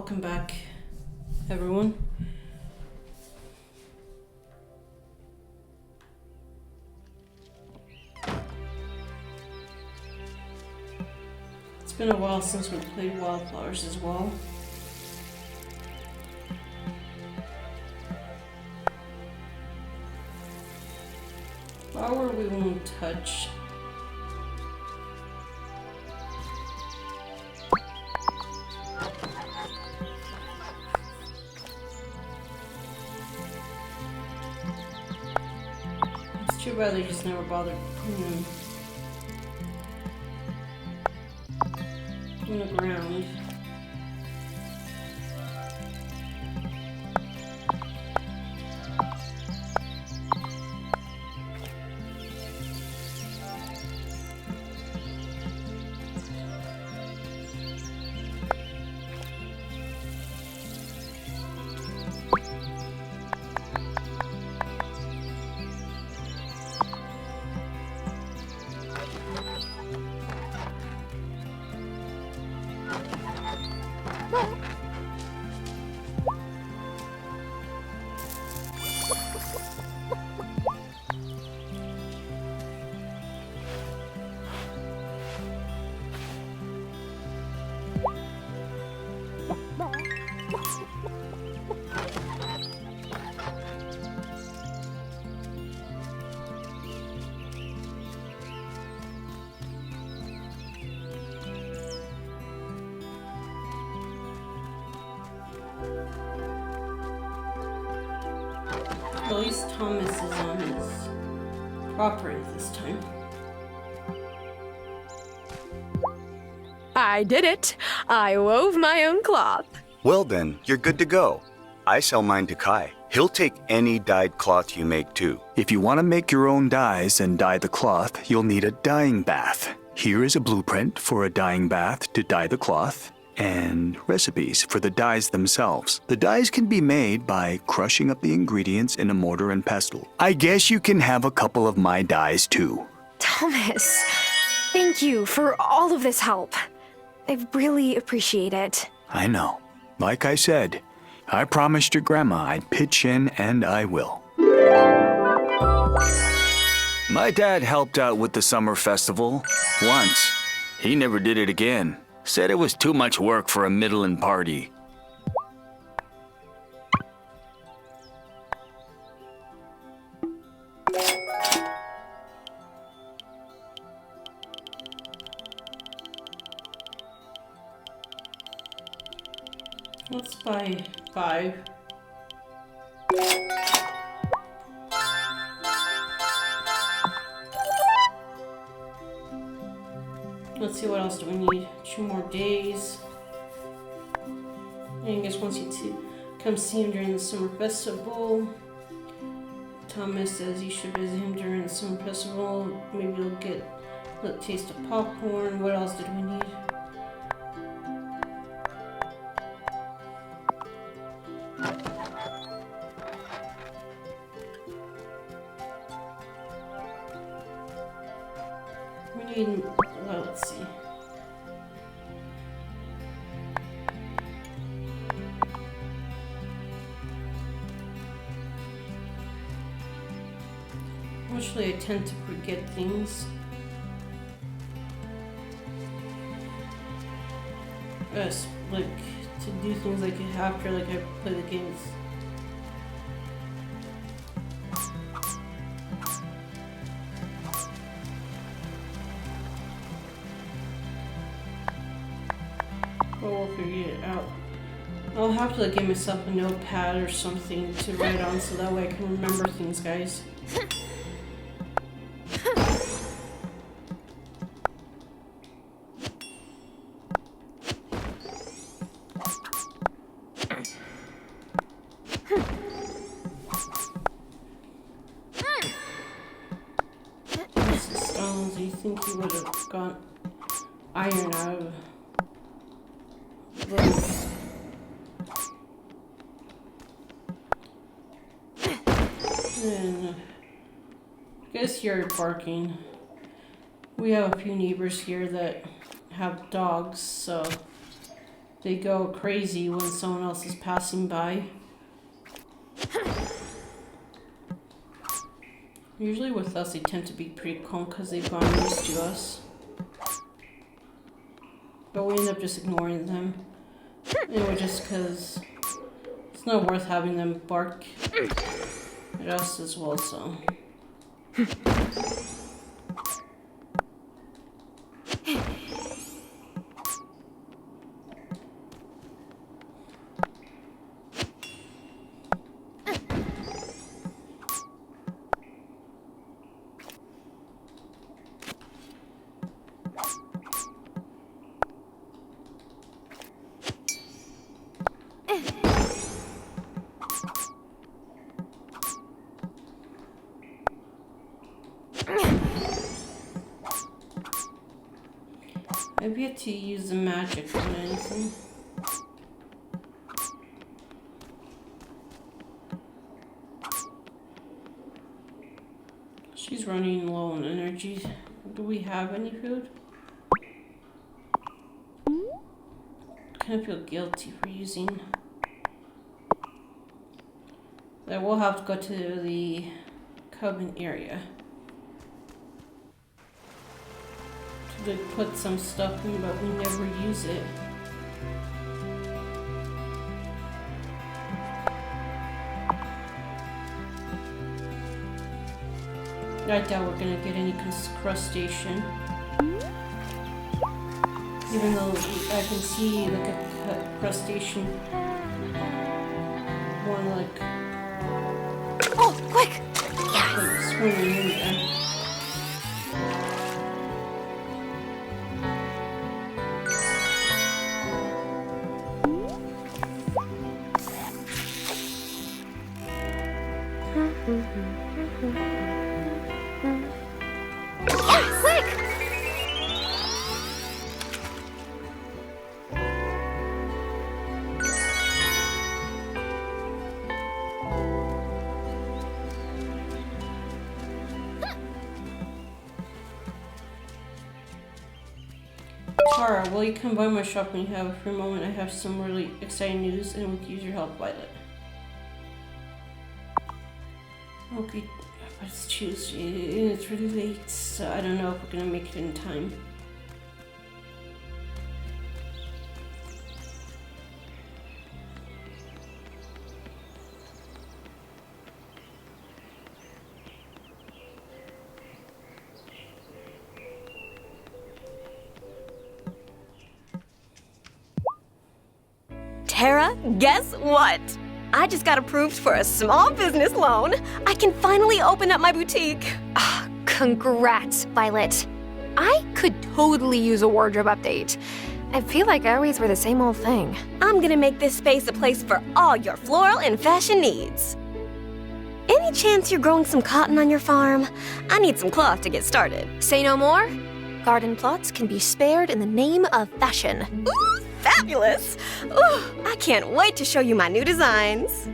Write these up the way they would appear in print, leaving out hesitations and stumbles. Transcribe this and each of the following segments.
Welcome back, everyone. It's been a while since we played Wylde Flowers as well. Flower we won't touch. It's too bad they just never bothered putting them in the ground. At least Thomas is on his property this time. I did it. I wove my own cloth. Well then, you're good to go. I sell mine to Kai. He'll take any dyed cloth you make too. If you want to make your own dyes and dye the cloth, you'll need a dyeing bath. Here is a blueprint for a dyeing bath to dye the cloth, and recipes for the dyes themselves. The dyes can be made by crushing up the ingredients in a mortar and pestle. I guess you can have a couple of my dyes too. Thomas, thank you for all of this help. I really appreciate it. I know. Like I said, I promised your grandma I'd pitch in, and I will. My dad helped out with the summer festival once. He never did it again. Said it was too much work for a middling party. Let's buy 5. Let's see, what else do we need? 2 more days. And I guess once you come see him during the summer festival. Thomas says you should visit him during the summer festival. Maybe you'll get a taste of popcorn. What else did we need? We need, well, let's see. Usually I tend to forget things. Like to do things like after like I play the games. But we'll figure it out. I'll have to like give myself a notepad or something to write on so that way I can remember things, guys. Do you think he would have got iron out of those? And I guess you're barking. We have a few neighbors here that have dogs, so they go crazy when someone else is passing by. Usually with us, they tend to be pretty calm because they've gotten used to us. But we end up just ignoring them. Anyway, just because it's not worth having them bark at us as well, so. I've yet to use the magic on anything. She's running low on energy. Do we have any food? Kind of feel guilty for using. I will have to go to the coven area to put some stuff in, but we never use it. I doubt we're gonna get any crustacean. Even though I can see like a crustacean one like Quick! Yes. Swimming in there. Quick! Tara, will you come by my shop when you have a free moment? I have some really exciting news and we could use your help, Violet. Okay, but it's Tuesday and it's really late, so I don't know if we're gonna make it in time. Tara, guess what? I just got approved for a small business loan. I can finally open up my boutique. Congrats, Violet. I could totally use a wardrobe update. I feel like I always wear the same old thing. I'm gonna make this space a place for all your floral and fashion needs. Any chance you're growing some cotton on your farm? I need some cloth to get started. Say no more. Garden plots can be spared in the name of fashion. Ooh, fabulous! Ooh, I can't wait to show you my new designs.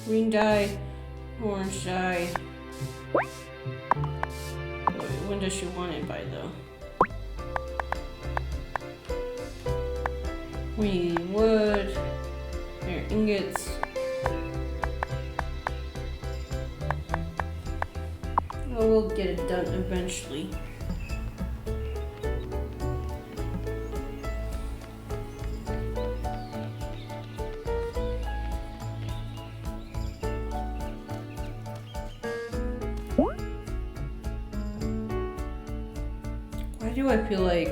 Green dye, orange dye. When does she want it by though? We need wood, iron ingots. Oh, we'll get it done eventually. Why do I feel like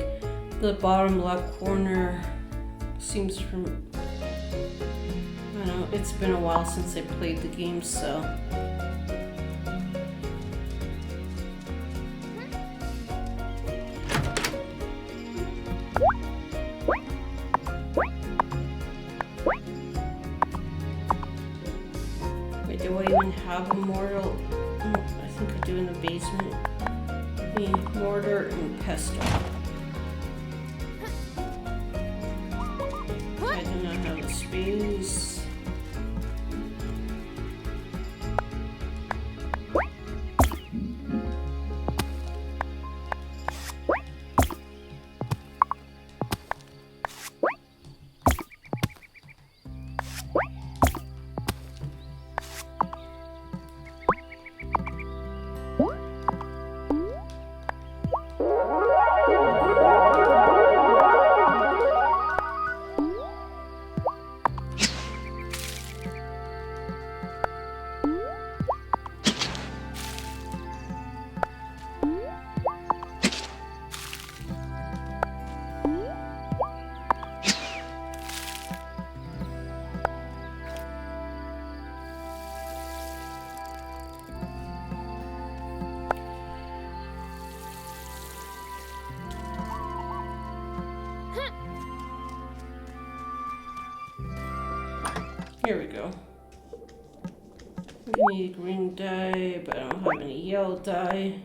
the bottom left corner seems from... I don't know, it's been a while since I played the game, so... Wait, do I even have a mortar? Oh, I think I do in the basement. The mortar and pestle. I do not have the space. Here we go. I need green dye, but I don't have any yellow dye.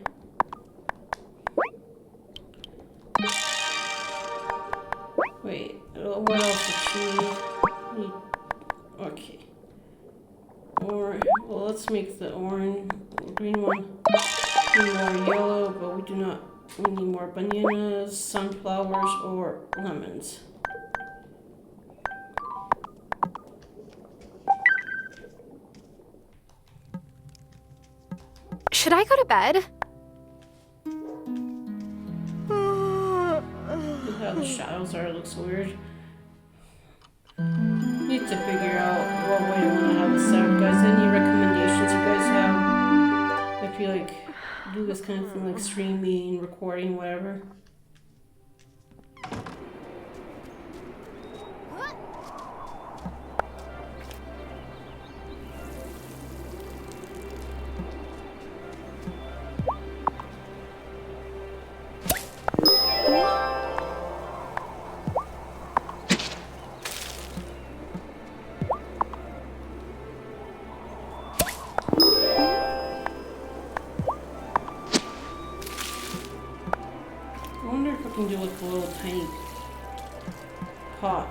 Wait, what else did she need? Okay. Or, well, let's make the green one. We need more yellow, but we do not. We need more bananas, sunflowers, or lemons. Should I go to bed? Look how the shadows are, it looks weird. Need to figure out what way I want to have this set up, guys. Any recommendations you guys have? If you like do this kind of thing, like streaming, recording, whatever. I wonder if I can do like a little tiny pot.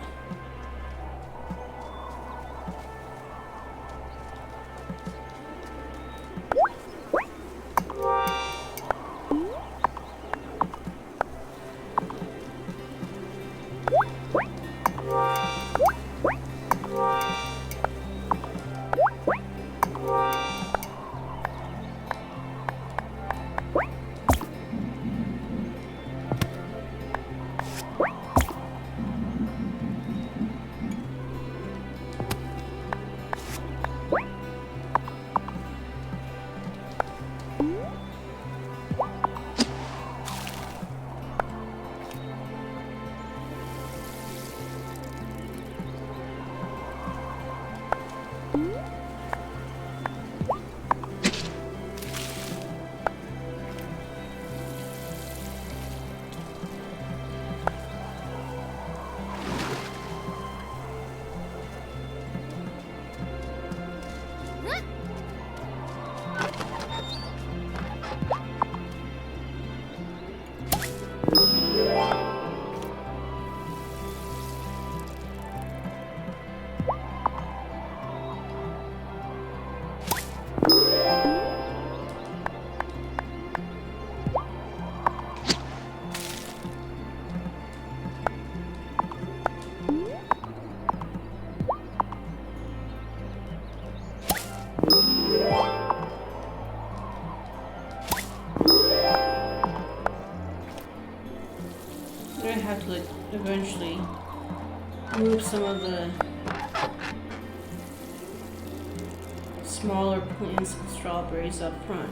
I have to like eventually move some of the smaller plants and strawberries up front.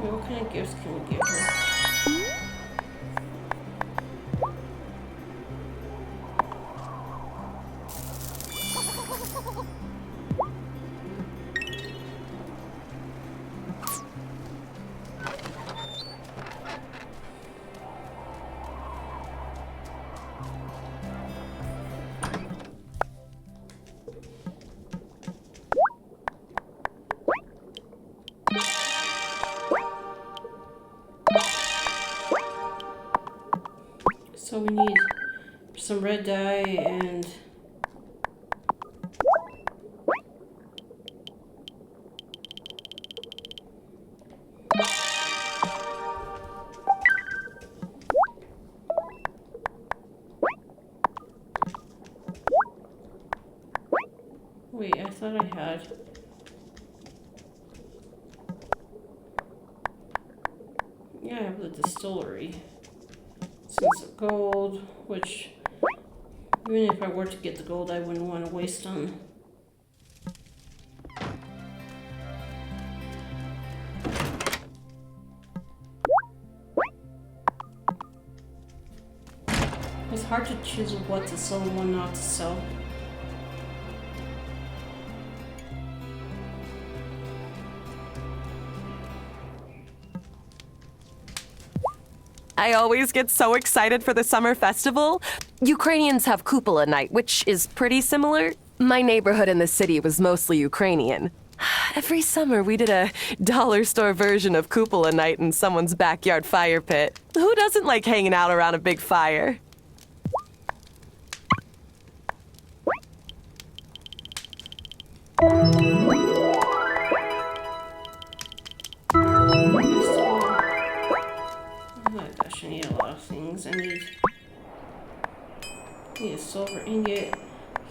What kind of gifts can we give her? So we need some red dye and wait, I thought I had. Yeah, I have the distillery. Since of gold, which even if I were to get the gold, I wouldn't want to waste on. It's hard to choose what to sell and what not to sell. I always get so excited for the summer festival. Ukrainians have Kupola night, which is pretty similar. My neighborhood in the city was mostly Ukrainian. Every summer we did a dollar store version of Kupola night in someone's backyard fire pit. Who doesn't like hanging out around a big fire? I need a lot of things. I need a silver ingot,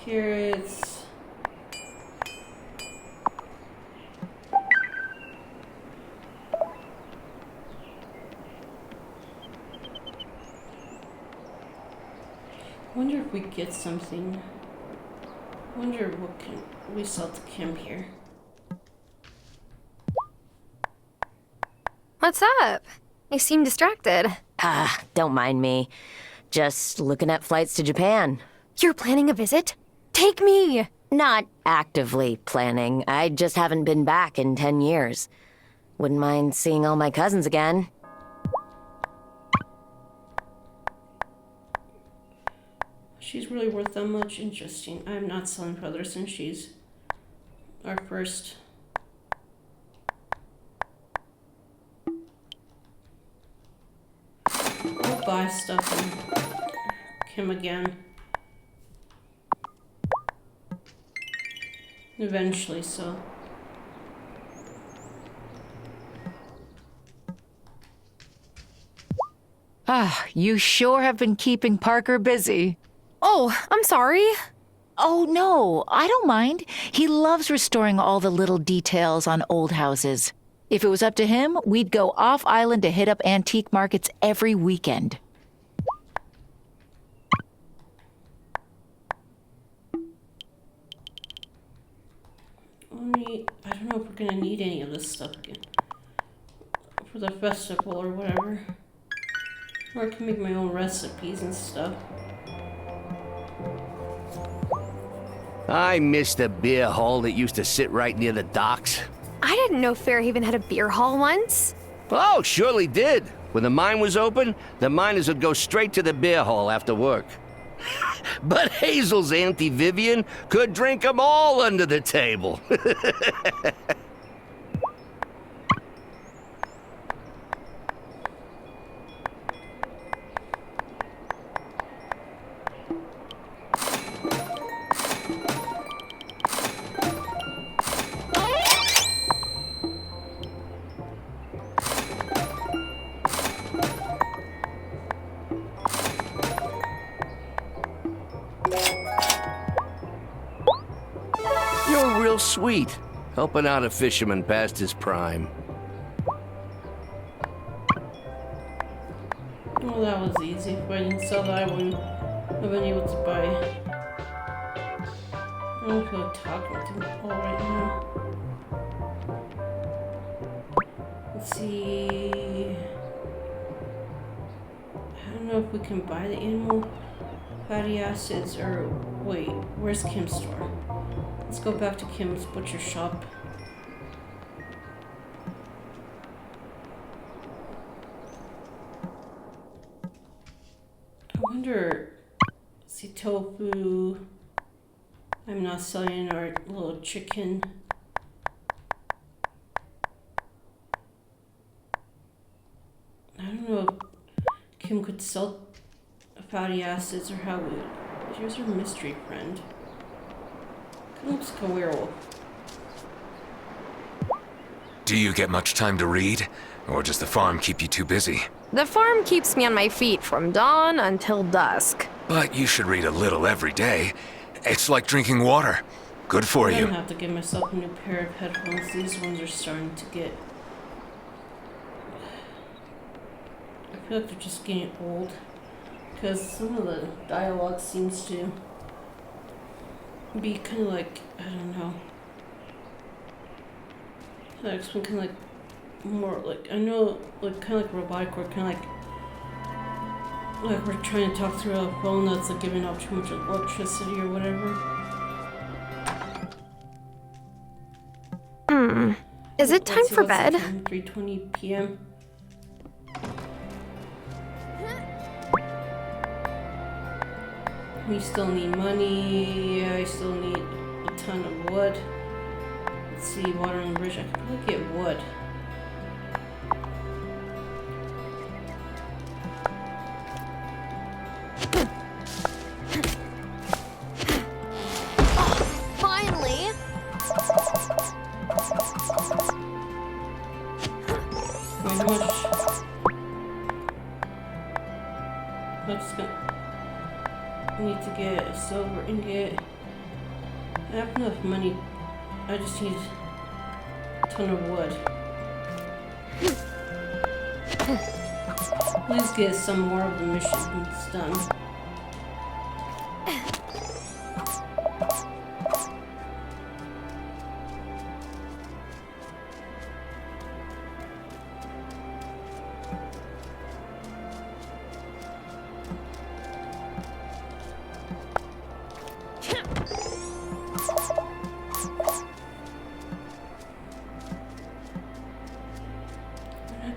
carrots. Wonder if we get something. Wonder what can we sell to Kim here. What's up? You seem distracted. Don't mind me. Just looking at flights to Japan. You're planning a visit? Take me! Not actively planning. I just haven't been back in 10 years. Wouldn't mind seeing all my cousins again. She's really worth that much. Interesting. I'm not selling further since she's our first. We'll buy stuff from Kim again. Eventually, so. You sure have been keeping Parker busy. Oh, I'm sorry. Oh, no, I don't mind. He loves restoring all the little details on old houses. If it was up to him, we'd go off-island to hit up antique markets every weekend. I don't know if we're gonna need any of this stuff again. For the festival or whatever. Or I can make my own recipes and stuff. I miss the beer hall that used to sit right near the docks. I didn't know Fairhaven had a beer hall once. Oh, surely did. When the mine was open, the miners would go straight to the beer hall after work. But Hazel's Auntie Vivian could drink 'em all under the table. You're real sweet, helping out a fisherman past his prime. Well, that was easy. If I didn't sell that, I wouldn't have been able to buy. I don't feel talking to them all right now. Let's see. I don't know if we can buy the animal fatty acids or wait, where's Kim's store? Let's go back to Kim's butcher shop. I wonder, see tofu. I'm not selling our little chicken. I don't know if Kim could sell fatty acids or how we. Here's her mystery friend. Looks like a werewolf. Do you get much time to read? Or does the farm keep you too busy? The farm keeps me on my feet from dawn until dusk. But you should read a little every day. It's like drinking water. Good for I'm you. gonna have to get myself a new pair of headphones. These ones are starting to get feel like they're just getting old. Because some of the dialogue seems to be kind of like, I don't know. Like, it's been kind of like more like, I know, like kind of like robotic or kind of like we're trying to talk through a phone that's like giving out too much electricity or whatever. Is it time for bed? 3:20 p.m. We still need money. I still need a ton of wood. Let's see, water and bridge. I could probably get wood. Finally! Wait, how much? Let's go. I need to get a silver ingot. I have enough money. I just need a ton of wood. Please get some more of the missions done.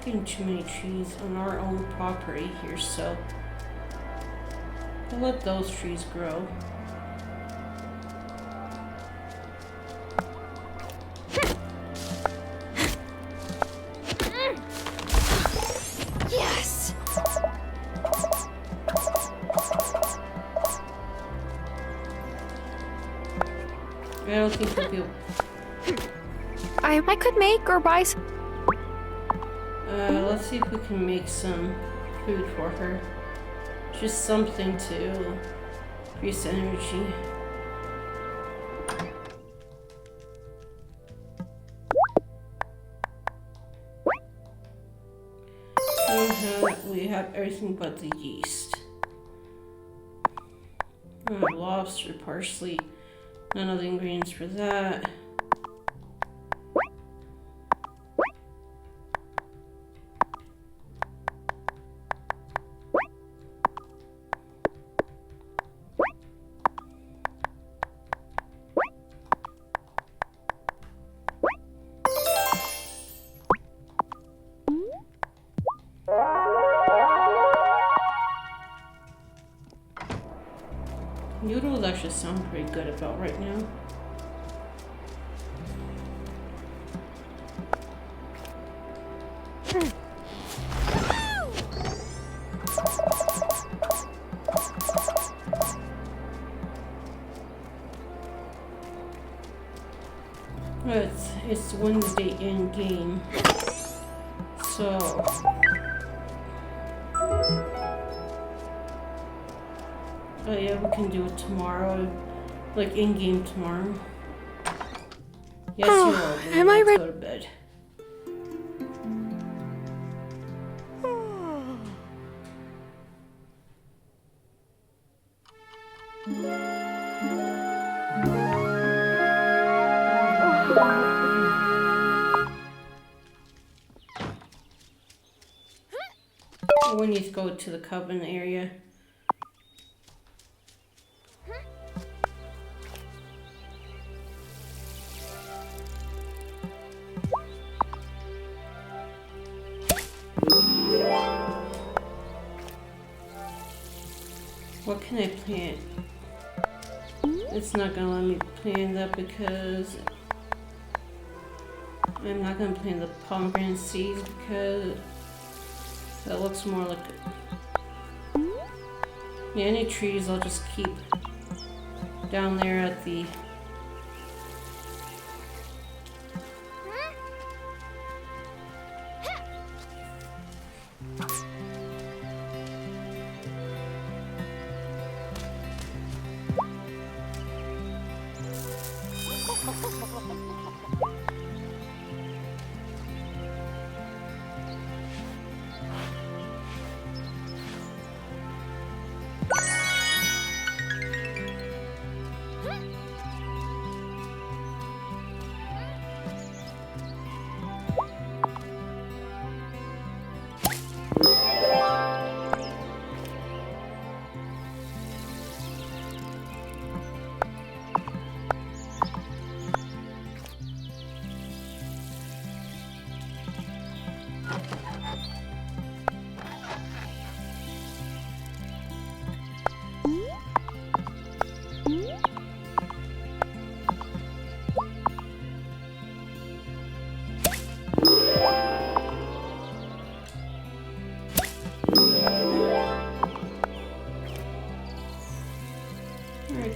Getting too many trees on our own property here, so we'll let those trees grow. Yes! I don't think we'll be able. I could make or buy some. Let's see if we can make some food for her. Just something to increase energy. We have everything but the yeast. Lobster, parsley, none of the ingredients for that. Noodles actually sound pretty good about right now. It's Wednesday in game, so oh yeah, we can do it tomorrow, like in game tomorrow. Yes, you will. Am I ready? Go to bed. We need to go to the coven area. What can I plant? It's not gonna let me plant that because I'm not gonna plant the pomegranate seeds because that looks more like yeah, any trees I'll just keep down there at the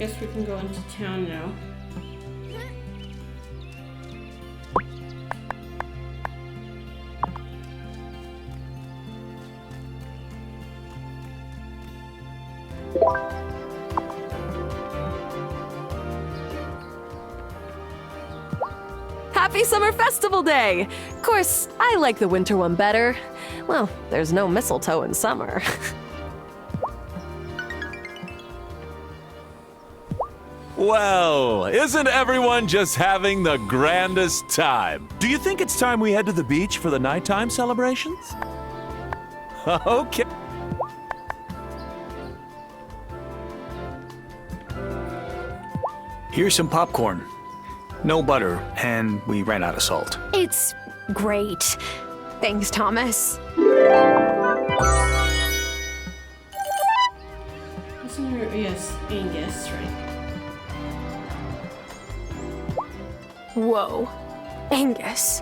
guess we can go into town now. Happy Summer Festival Day! Of course, I like the winter one better. Well, there's no mistletoe in summer. Well, isn't everyone just having the grandest time? Do you think it's time we head to the beach for the nighttime celebrations? Okay. Here's some popcorn. No butter, and we ran out of salt. It's great. Thanks, Thomas. Isn't there, yes, Angus, right? Whoa. Angus,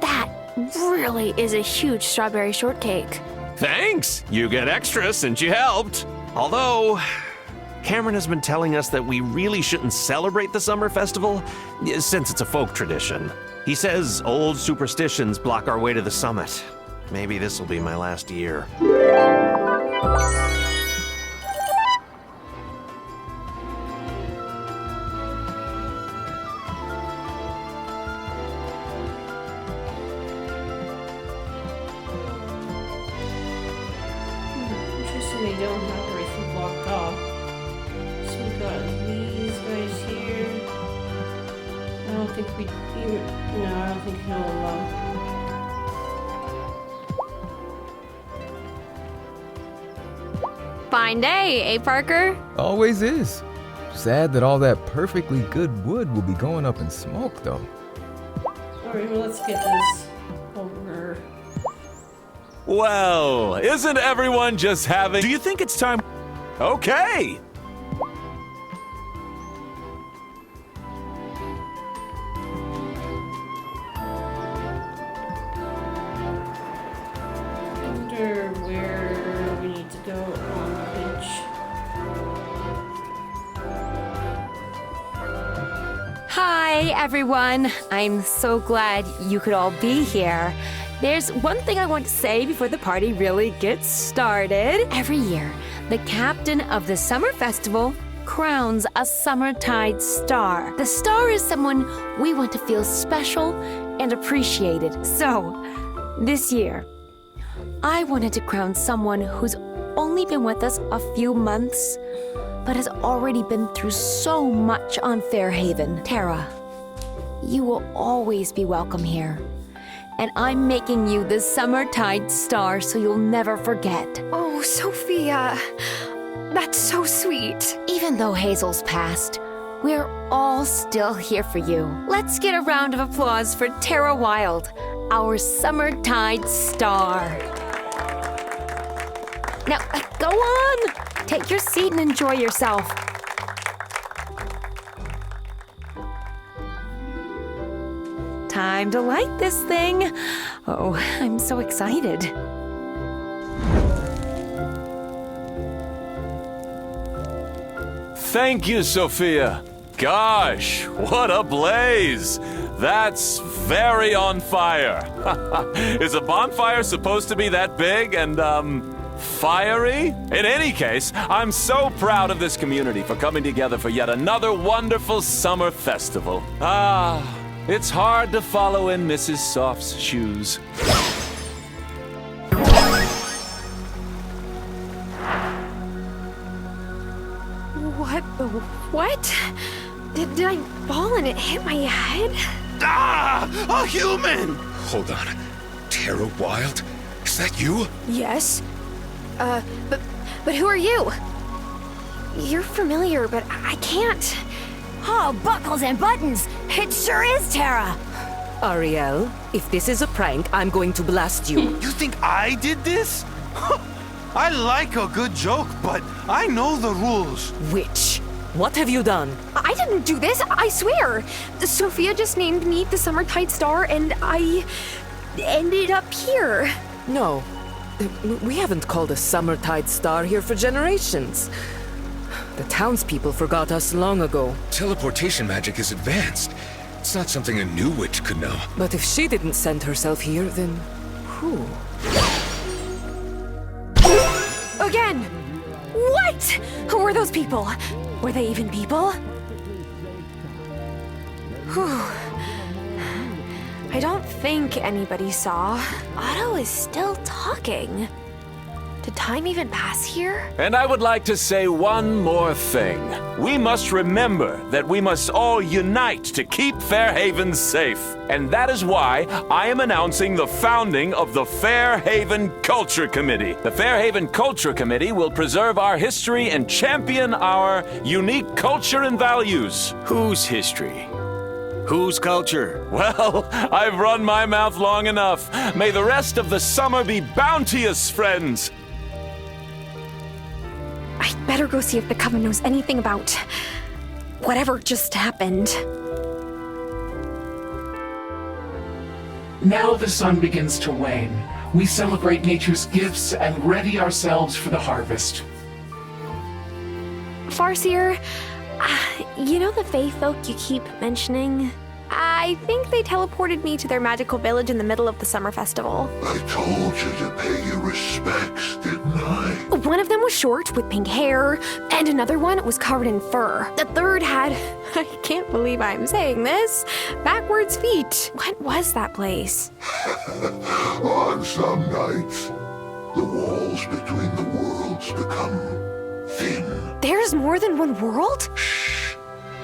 that really is a huge strawberry shortcake. Thanks! You get extra since you helped. Although, Cameron has been telling us that we really shouldn't celebrate the summer festival since it's a folk tradition. He says old superstitions block our way to the summit. Maybe this will be my last year. Interesting, they don't have everything blocked off. So we got these guys here. I don't think we even. No, I don't think he'll allow. Fine day, eh, Parker? Always is. Sad that all that perfectly good wood will be going up in smoke, though. Alright, well, let's get this over. Well, isn't everyone just having... Do you think it's time... Okay! I wonder where we need to go on the beach. Hi, everyone. I'm so glad you could all be here. There's one thing I want to say before the party really gets started. Every year, the captain of the summer festival crowns a summertide star. The star is someone we want to feel special and appreciated. So, this year, I wanted to crown someone who's only been with us a few months, but has already been through so much on Fairhaven. Tara, you will always be welcome here. And I'm making you the Summertide Star so you'll never forget. Oh, Sophia. That's so sweet. Even though Hazel's passed, we're all still here for you. Let's get a round of applause for Tara Wylde, our Summertide Star. Now, go on! Take your seat and enjoy yourself. Time to light this thing. Oh, I'm so excited. Thank you, Sophia. Gosh, what a blaze. That's very on fire. Is a bonfire supposed to be that big and, fiery? In any case, I'm so proud of this community for coming together for yet another wonderful summer festival. It's hard to follow in Mrs. Soft's shoes. What? Did I fall and it hit my head? Ah! A human! Hold on. Tara Wylde? Is that you? Yes. But who are you? You're familiar, but I can't. Oh, buckles and buttons! It sure is Tara! Ariel, if this is a prank, I'm going to blast you. You think I did this? I like a good joke, but I know the rules. Witch, what have you done? I didn't do this, I swear. Sophia just named me the Summertide Star, and I ended up here. No, we haven't called a Summertide Star here for generations. The townspeople forgot us long ago. Teleportation magic is advanced. It's not something a new witch could know. But if she didn't send herself here, then who? Again! What? Who were those people? Were they even people? Whew. I don't think anybody saw. Otto is still talking. Did time even pass here? And I would like to say one more thing. We must remember that we must all unite to keep Fairhaven safe. And that is why I am announcing the founding of the Fairhaven Culture Committee. The Fairhaven Culture Committee will preserve our history and champion our unique culture and values. Whose history? Whose culture? Well, I've run my mouth long enough. May the rest of the summer be bounteous, friends. I'd better go see if the Coven knows anything about whatever just happened. Now the sun begins to wane. We celebrate nature's gifts and ready ourselves for the harvest. Farseer, you know the Fae folk you keep mentioning? I think they teleported me to their magical village in the middle of the summer festival. I told you to pay your respects, didn't I? One of them was short with pink hair, and another one was covered in fur. The third had, I can't believe I'm saying this, backwards feet. What was that place? On some nights, the walls between the worlds become thin. There's more than one world?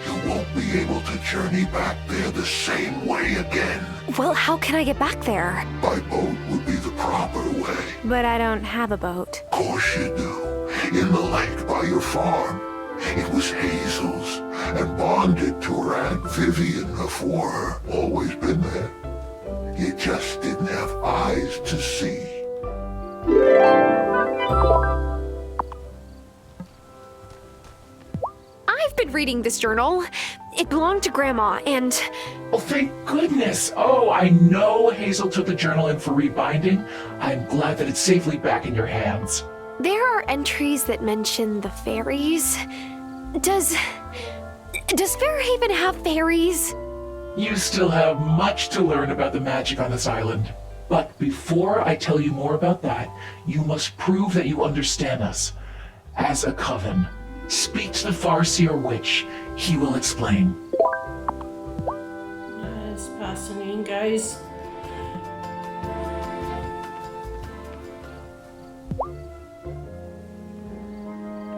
You won't be able to journey back there the same way again. Well, how can I get back there? By boat would be the proper way. But I don't have a boat. Of course you do. In the lake by your farm. It was Hazel's, and bonded to her Aunt Vivian before her. Always been there. You just didn't have eyes to see. I've been reading this journal. It belonged to Grandma, and... Oh, thank goodness! Oh, I know Hazel took the journal in for rebinding. I'm glad that it's safely back in your hands. There are entries that mention the fairies. Does Fairhaven have fairies? You still have much to learn about the magic on this island. But before I tell you more about that, you must prove that you understand us. As a coven, speak to the Farseer Witch. He will explain. That's fascinating, guys.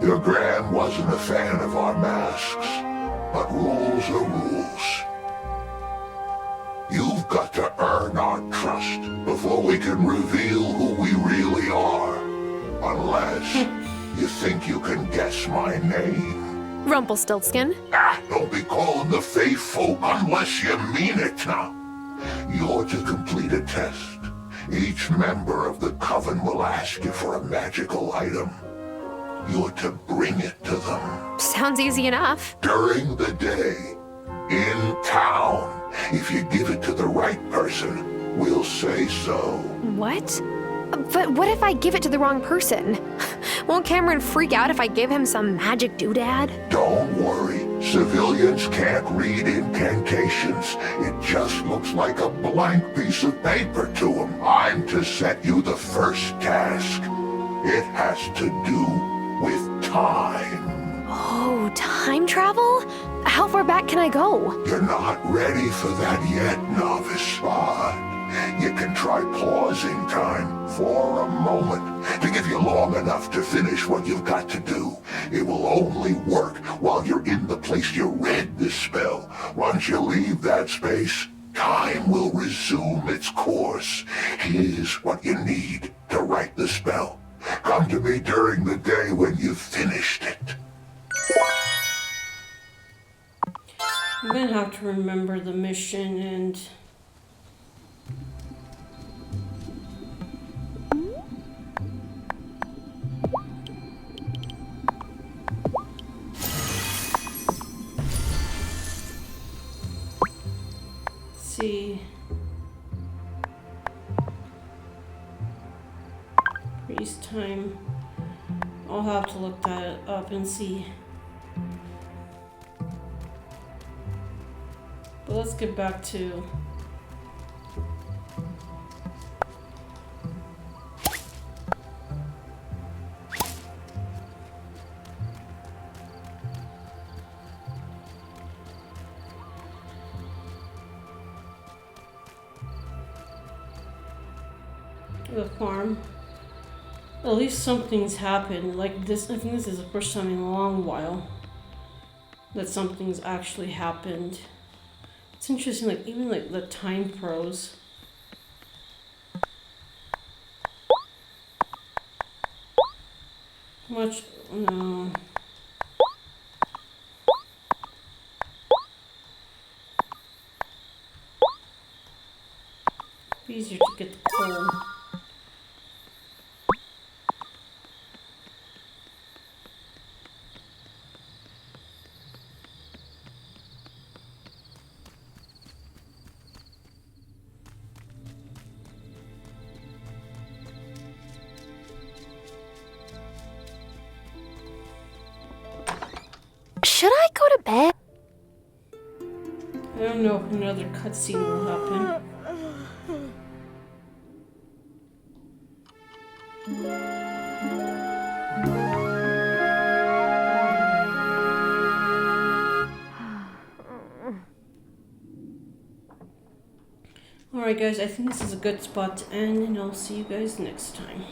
Your Gran wasn't a fan of our masks, but rules are rules. You've got to earn our trust before we can reveal who we really are. Unless you think you can guess my name. Rumpelstiltskin. Don't be calling the Fae folk unless you mean it now. You're to complete a test. Each member of the Coven will ask you for a magical item. You're to bring it to them. Sounds easy enough. During the day, in town. If you give it to the right person, we'll say so. What? But what if I give it to the wrong person? Won't Cameron freak out if I give him some magic doodad? Don't worry. Civilians can't read incantations. It just looks like a blank piece of paper to them. I'm to set you the first task. It has to do with time. Oh, time travel? How far back can I go? You're not ready for that yet, novice, but you can try pausing time for a moment to give you long enough to finish what you've got to do. It will only work while you're in the place you read the spell. Once you leave that space, time will resume its course. Here's what you need to write the spell. Come to me during the day when you've finished it. I'm gonna have to remember the mission and... see. Freeze time. I'll have to look that up and see. But let's get back to the farm. At least something's happened. Like this, I think this is the first time in a long while that something's actually happened. It's interesting, like even like the time froze. Much no. Easier to get the coal. Should I go to bed? I don't know if another cutscene will happen. Alright guys, I think this is a good spot to end, and I'll see you guys next time.